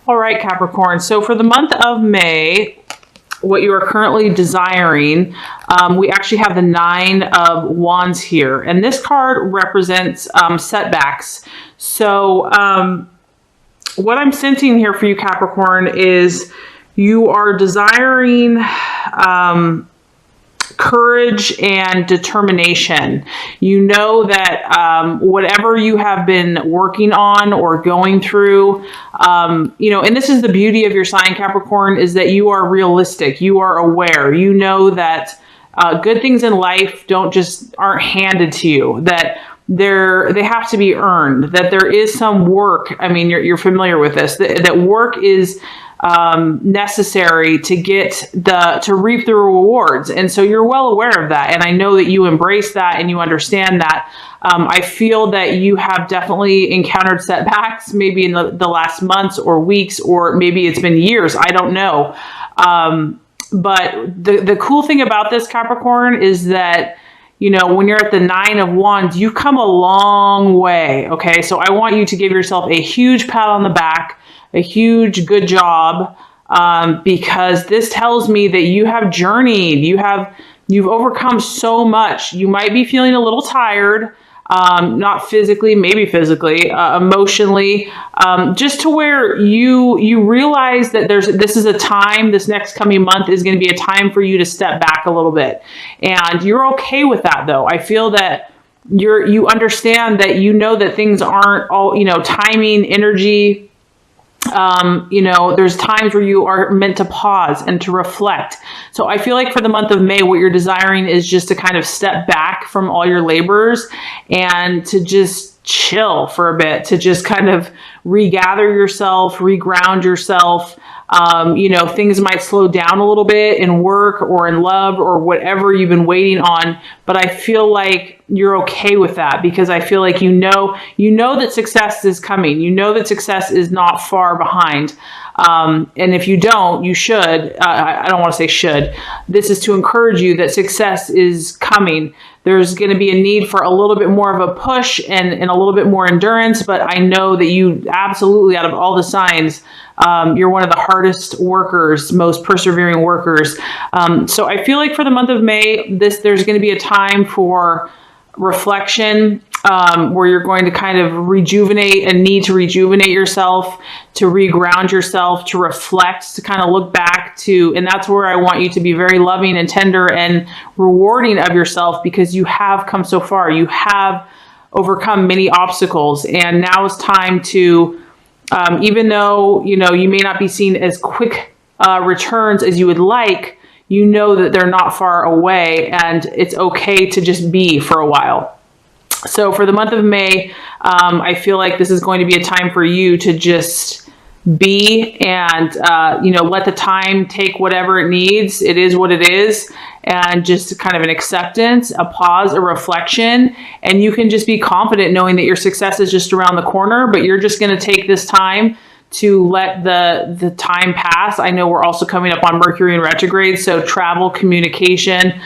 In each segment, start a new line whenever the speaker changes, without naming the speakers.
All right, Capricorn. So for the month of May, what you are currently desiring, we actually have the 9 of Wands here. And this card represents setbacks. So what I'm sensing here for you, Capricorn, is you are desiring courage and determination. You know that whatever you have been working on or going through, you know, and this is the beauty of your sign, Capricorn, is that you are realistic. You are aware. You know that good things in life aren't handed to you, that they have to be earned, that there is some work. I mean, you're familiar with this, that work is necessary to to reap the rewards. And so you're well aware of that. And I know that you embrace that and you understand that. I feel that you have definitely encountered setbacks, maybe in the last months or weeks, or maybe it's been years. I don't know. But the cool thing about this, Capricorn, is that, you know, when you're at the 9 of Wands, you've come a long way. Okay. So I want you to give yourself a huge pat on the back, a huge good job, because this tells me that you have journeyed. You've overcome so much. You might be feeling a little tired, not physically, maybe physically, emotionally, just to where you realize that this is a time, this next coming month is going to be a time for you to step back a little bit. And you're okay with that, though. I feel that you understand that, you know, that things aren't all, you know, timing, energy. You know, there's times where you are meant to pause and to reflect. So I feel like for the month of May, what you're desiring is just to kind of step back from all your labors and to just chill for a bit, to just kind of regather yourself, reground yourself. You know, things might slow down a little bit in work or in love or whatever you've been waiting on. But I feel like you're okay with that, because I feel like you know that success is coming. You know that success is not far behind. And if you don't, you should. I don't want to say should. This is to encourage you that success is coming. There's going to be a need for a little bit more of a push and a little bit more endurance. But I know that you absolutely, out of all the signs, you're one of the hardest workers, most persevering workers. So I feel like for the month of May, there's going to be a time for reflection, where you're going to kind of rejuvenate and need to rejuvenate yourself, to reground yourself, to reflect, to kind of look back to, and that's where I want you to be very loving and tender and rewarding of yourself, because you have come so far. You have overcome many obstacles, and now it's time to, even though, you know, you may not be seeing as quick returns as you would like, you know that they're not far away, and it's okay to just be for a while. So for the month of May, I feel like this is going to be a time for you to just be and, you know, let the time take whatever it needs. It is what it is. And just kind of an acceptance, a pause, a reflection. And you can just be confident knowing that your success is just around the corner, but you're just going to take this time to let the time pass. I know we're also coming up on Mercury in retrograde, so travel, communication,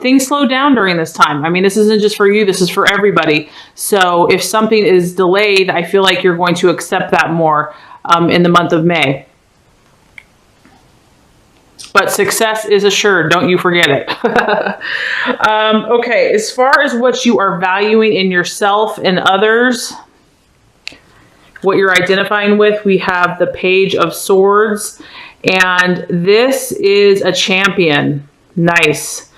things slow down during this time. I mean, this isn't just for you, this is for everybody. So if something is delayed, I feel like you're going to accept that more in the month of May. But success is assured, don't you forget it. Okay, as far as what you are valuing in yourself and others, what you're identifying with, we have the Page of Swords, and this is a champion. Nice.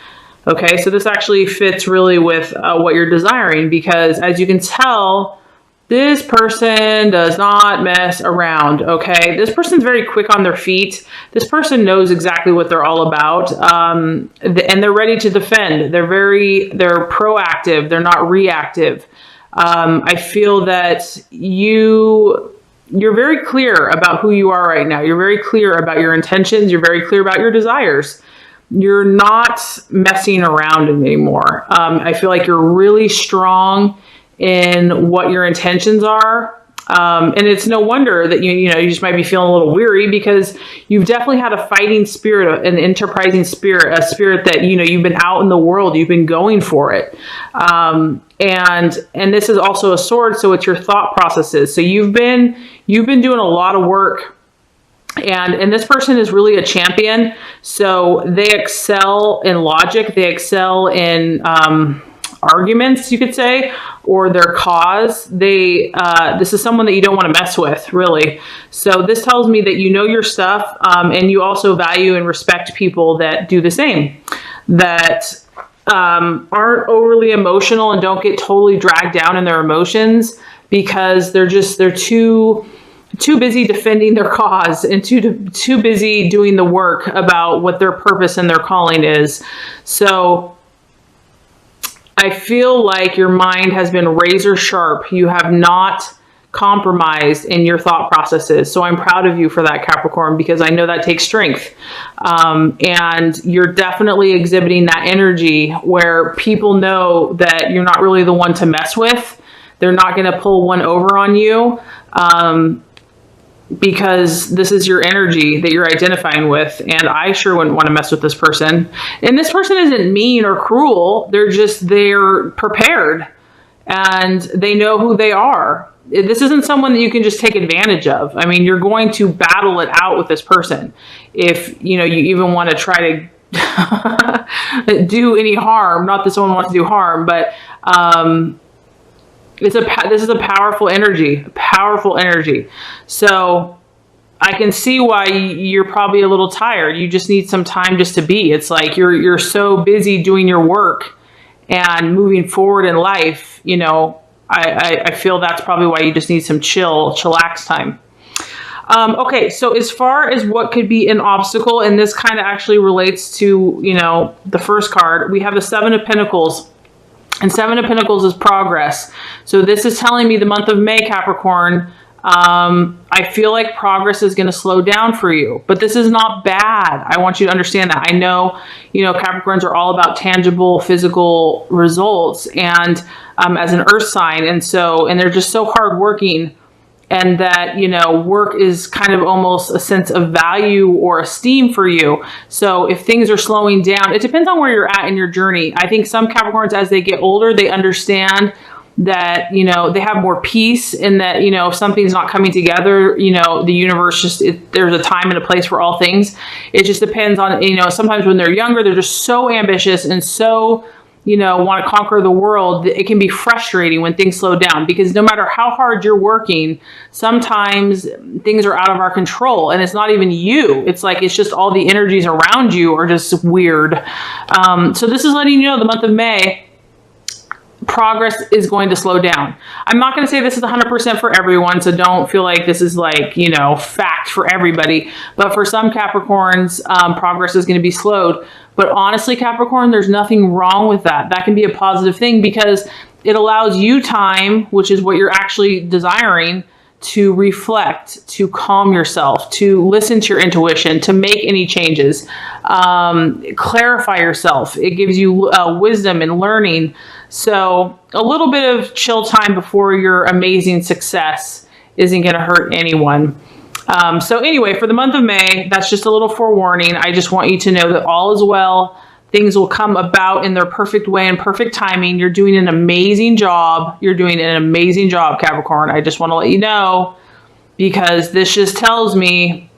Okay, so this actually fits really with what you're desiring, because as you can tell, this person does not mess around. Okay, this person's very quick on their feet. This person knows exactly what they're all about, and they're ready to defend. They're proactive. They're not reactive. I feel that you're very clear about who you are right now. You're very clear about your intentions. You're very clear about your desires. You're not messing around anymore. I feel like you're really strong in what your intentions are. And it's no wonder that you just might be feeling a little weary, because you've definitely had a fighting spirit, an enterprising spirit, a spirit that, you've been out in the world, you've been going for it. And this is also a sword, so it's your thought processes. So you've been You've been doing a lot of work. And this person is really a champion. So they excel in logic. They excel in arguments, you could say, or their cause. This is someone that you don't want to mess with, really. So this tells me that you know your stuff, and you also value and respect people that do the same, that aren't overly emotional and don't get totally dragged down in their emotions, because they're too busy defending their cause and too busy doing the work about what their purpose and their calling is. So I feel like your mind has been razor sharp. You have not compromised in your thought processes. So I'm proud of you for that, Capricorn, because I know that takes strength. And you're definitely exhibiting that energy where people know that you're not really the one to mess with. They're not going to pull one over on you. Because this is your energy that you're identifying with, and I sure wouldn't want to mess with this person. And this person isn't mean or cruel. They're prepared, and they know who they are. This isn't someone that you can just take advantage of. I mean, you're going to battle it out with this person. If, you even want to try to do any harm, not that someone wants to do harm, but, this is a powerful energy. So I can see why you're probably a little tired. You just need some time just to be. It's like you're so busy doing your work and moving forward in life. I feel that's probably why you just need some chillax time. Okay, so as far as what could be an obstacle, and this kind of actually relates to, the first card, we have the Seven of Pentacles. And Seven of Pentacles is progress. So this is telling me the month of May, Capricorn, I feel like progress is going to slow down for you. But this is not bad. I want you to understand that. I know, Capricorns are all about tangible, physical results, and as an earth sign. And they're just so hardworking. And that, work is kind of almost a sense of value or esteem for you. So if things are slowing down, it depends on where you're at in your journey. I think some Capricorns, as they get older, they understand that, they have more peace, and that, if something's not coming together, the universe there's a time and a place for all things. It just depends on, sometimes when they're younger, they're just so ambitious and so want to conquer the world. It can be frustrating when things slow down, because no matter how hard you're working, sometimes things are out of our control, and it's not even you. It's just all the energies around you are just weird. So this is letting you know the month of May, progress is going to slow down. I'm not going to say this is 100% for everyone, so don't feel like this is fact for everybody. But for some Capricorns, progress is going to be slowed. But honestly, Capricorn, there's nothing wrong with that. That can be a positive thing, because it allows you time, which is what you're actually desiring, to reflect, to calm yourself, to listen to your intuition, to make any changes, clarify yourself. It gives you wisdom and learning. So a little bit of chill time before your amazing success isn't going to hurt anyone. So anyway, for the month of May, that's just a little forewarning. I just want you to know that all is well. Things will come about in their perfect way and perfect timing. You're doing an amazing job. You're doing an amazing job, Capricorn. I just want to let you know, because this just tells me,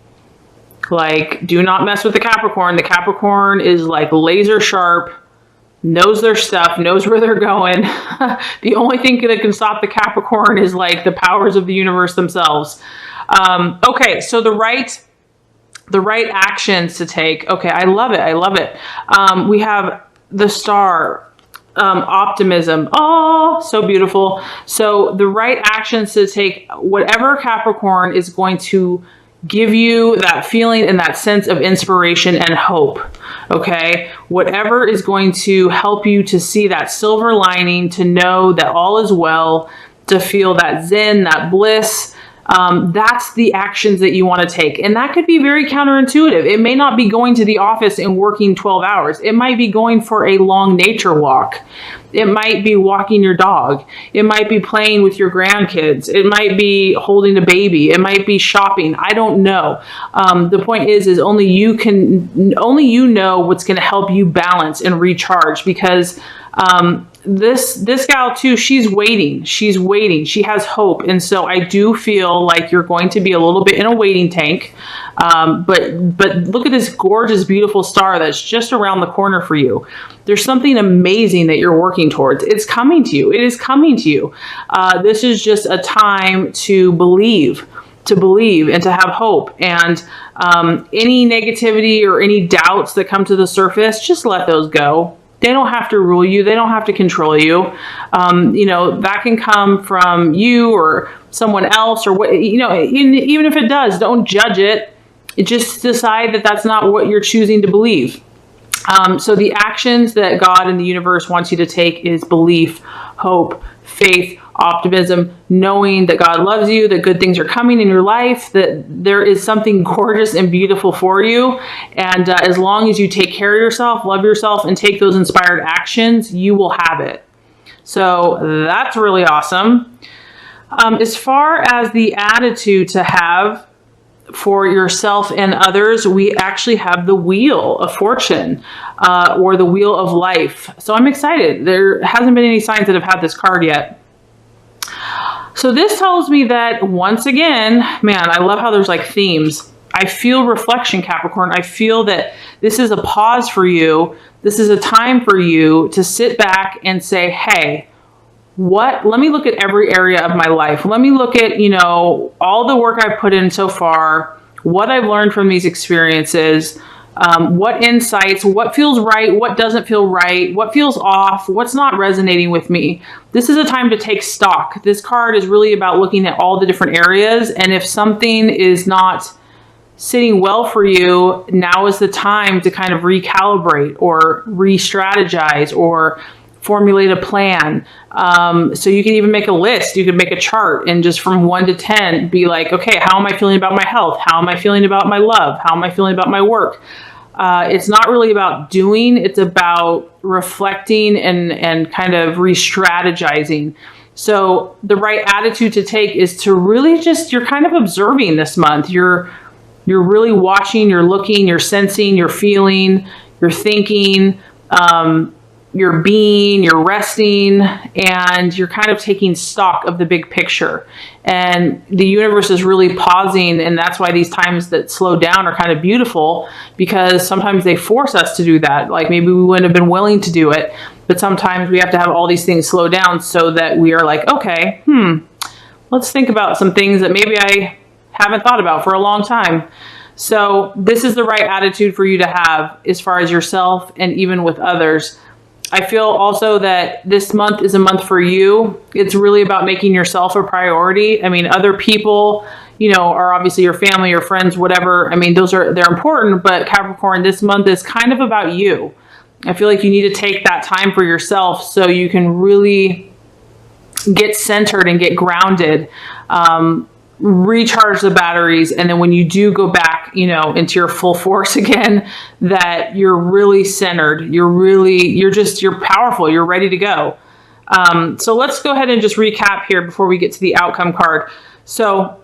do not mess with the Capricorn. The Capricorn is laser sharp, knows their stuff, knows where they're going. The only thing that can stop the Capricorn is the powers of the universe themselves. Okay, so the right actions to take. Okay, I love it. I love it. We have the star, optimism. Oh, so beautiful. So the right actions to take, whatever Capricorn is going to give you that feeling and that sense of inspiration and hope. Okay, whatever is going to help you to see that silver lining, to know that all is well, to feel that zen, that bliss. That's the actions that you want to take. And that could be very counterintuitive. It may not be going to the office and working 12 hours. It might be going for a long nature walk. It might be walking your dog. It might be playing with your grandkids. It might be holding a baby. It might be shopping. I don't know. The point is only you know what's going to help you balance and recharge, because this gal too, she's waiting. She's waiting. She has hope. And so I do feel like you're going to be a little bit in a waiting tank. But look at this gorgeous, beautiful star that's just around the corner for you. There's something amazing that you're working towards. It's coming to you. It is coming to you. This is just a time to believe and to have hope. And any negativity or any doubts that come to the surface, just let those go. They don't have to rule you. They don't have to control you. You know, that can come from you or someone else or what, you know, even if it does, don't judge it. Just decide that that's not what you're choosing to believe. So the actions that God and the universe wants you to take is belief, hope, faith, optimism, knowing that God loves you, that good things are coming in your life, that there is something gorgeous and beautiful for you. And as long as you take care of yourself, love yourself, and take those inspired actions, you will have it. So that's really awesome. As far as the attitude to have for yourself and others, we actually have the Wheel of Fortune, or the Wheel of Life. So I'm excited. There hasn't been any signs that have had this card yet. So this tells me that once again, man, I love how there's like themes. I feel reflection, Capricorn. I feel that this is a pause for you. This is a time for you to sit back and say, hey, let me look at every area of my life. Let me look at, you know, all the work I've put in so far, what I've learned from these experiences, what insights, what feels right, what doesn't feel right, what feels off, what's not resonating with me. This is a time to take stock. This card is really about looking at all the different areas. And if something is not sitting well for you, now is the time to kind of recalibrate or re-strategize or formulate a plan. So you can even make a list. You can make a chart and just from 1 to 10 be like, okay, how am I feeling about my health? How am I feeling about my love? How am I feeling about my work? It's not really about doing, it's about reflecting and kind of re-strategizing. So the right attitude to take is to really just, you're kind of observing this month. You're really watching, you're looking, you're sensing, you're feeling, you're thinking, you're being, you're resting, and you're kind of taking stock of the big picture. And the universe is really pausing, and that's why these times that slow down are kind of beautiful, because sometimes they force us to do that. Like maybe we wouldn't have been willing to do it, but sometimes we have to have all these things slow down so that we are like, okay, let's think about some things that maybe I haven't thought about for a long time. So this is the right attitude for you to have as far as yourself and even with others. I feel also that this month is a month for you. It's really about making yourself a priority. I mean, other people, you know, are obviously your family, your friends, whatever. I mean, they're important, but Capricorn, this month is kind of about you. I feel like you need to take that time for yourself so you can really get centered and get grounded, recharge the batteries, and then when you do go back, you know, into your full force again, that you're really centered, you're powerful, you're ready to go. So let's go ahead and just recap here before we get to the outcome card. So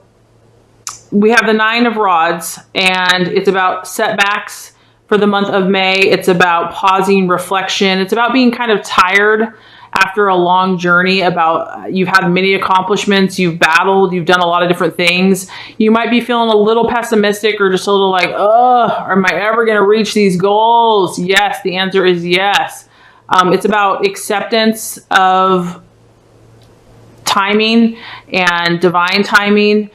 we have the 9 of Rods, and it's about setbacks for the month of May. It's about pausing, reflection. It's about being kind of tired after a long journey, about you've had many accomplishments, you've battled, you've done a lot of different things. You might be feeling a little pessimistic or just a little like, oh, am I ever going to reach these goals? Yes, the answer is yes. It's about acceptance of timing and divine timing,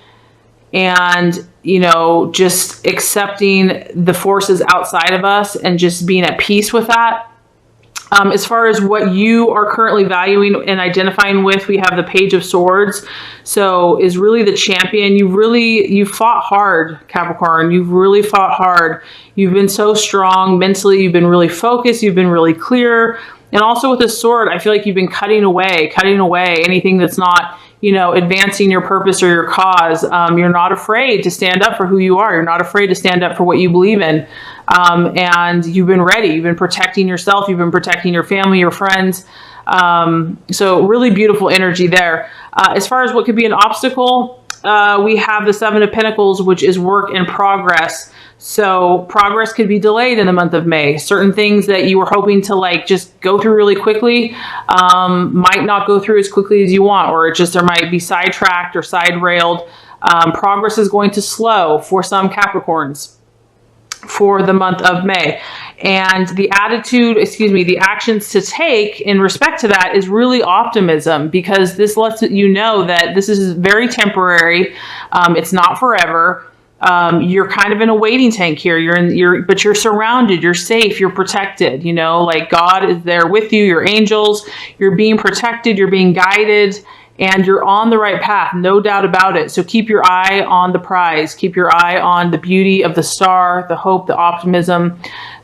and, you know, just accepting the forces outside of us and just being at peace with that. As far as what you are currently valuing and identifying with, we have the Page of Swords. So is really the champion. You fought hard, Capricorn. You've really fought hard. You've been so strong mentally. You've been really focused. You've been really clear. And also with the sword, I feel like you've been cutting away anything that's not, you know, advancing your purpose or your cause. You're not afraid to stand up for who you are. You're not afraid to stand up for what you believe in. And you've been ready. You've been protecting yourself. You've been protecting your family, your friends. So really beautiful energy there. As far as what could be an obstacle, we have the Seven of Pentacles, which is work in progress. So progress could be delayed in the month of May. Certain things that you were hoping to like just go through really quickly might not go through as quickly as you want, or there might be sidetracked or side railed. Progress is going to slow for some Capricorns for the month of May. And the the actions to take in respect to that is really optimism, because this lets you know that this is very temporary. It's not forever. You're kind of in a waiting tank here. But you're surrounded, you're safe, you're protected, you know, like God is there with you, your angels, you're being protected, you're being guided, and you're on the right path, no doubt about it. So keep your eye on the prize, keep your eye on the beauty of the star, the hope, the optimism,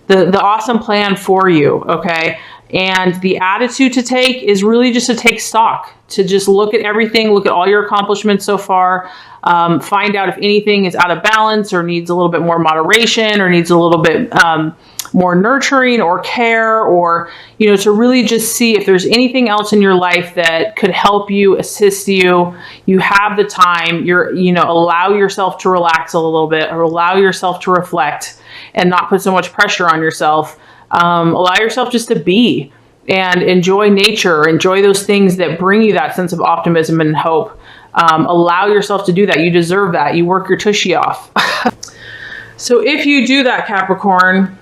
the awesome plan for you. Okay. And the attitude to take is really just to take stock, to just look at everything, look at all your accomplishments so far, find out if anything is out of balance or needs a little bit more moderation or needs a little bit more nurturing or care, or, you know, to really just see if there's anything else in your life that could help you, assist you. You have the time, allow yourself to relax a little bit, or allow yourself to reflect and not put so much pressure on yourself. Allow yourself just to be and enjoy nature, enjoy those things that bring you that sense of optimism and hope. Allow yourself to do that. You deserve that. You work your tushy off. So if you do that, Capricorn,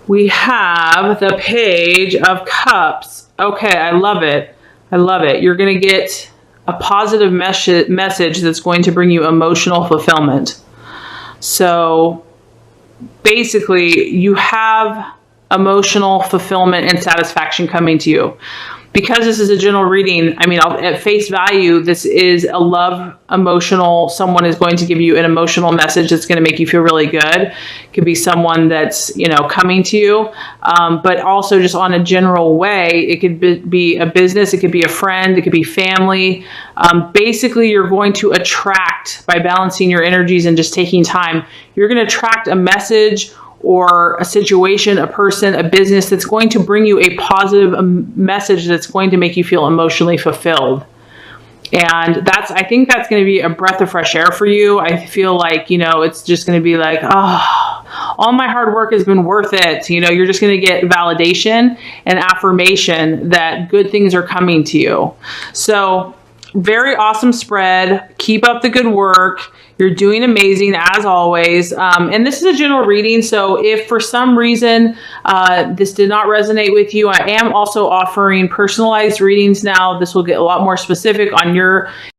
we have the Page of Cups. Okay, I love it. I love it. You're going to get a positive message that's going to bring you emotional fulfillment. So basically, you have emotional fulfillment and satisfaction coming to you. Because this is a general reading, I mean, at face value, this is a love emotional. Someone is going to give you an emotional message that's going to make you feel really good. It could be someone that's, coming to you, but also just on a general way. It could be a business. It could be a friend. It could be family. Basically, you're going to attract, by balancing your energies and just taking time, you're going to attract a message or a situation, a person, a business that's going to bring you a positive message that's going to make you feel emotionally fulfilled. And I think that's going to be a breath of fresh air for you. I feel like, it's just going to be like, oh, all my hard work has been worth it. You're just going to get validation and affirmation that good things are coming to you. So very awesome spread. Keep up the good work. You're doing amazing as always. And this is a general reading. So if for some reason this did not resonate with you, I am also offering personalized readings now. This will get a lot more specific on your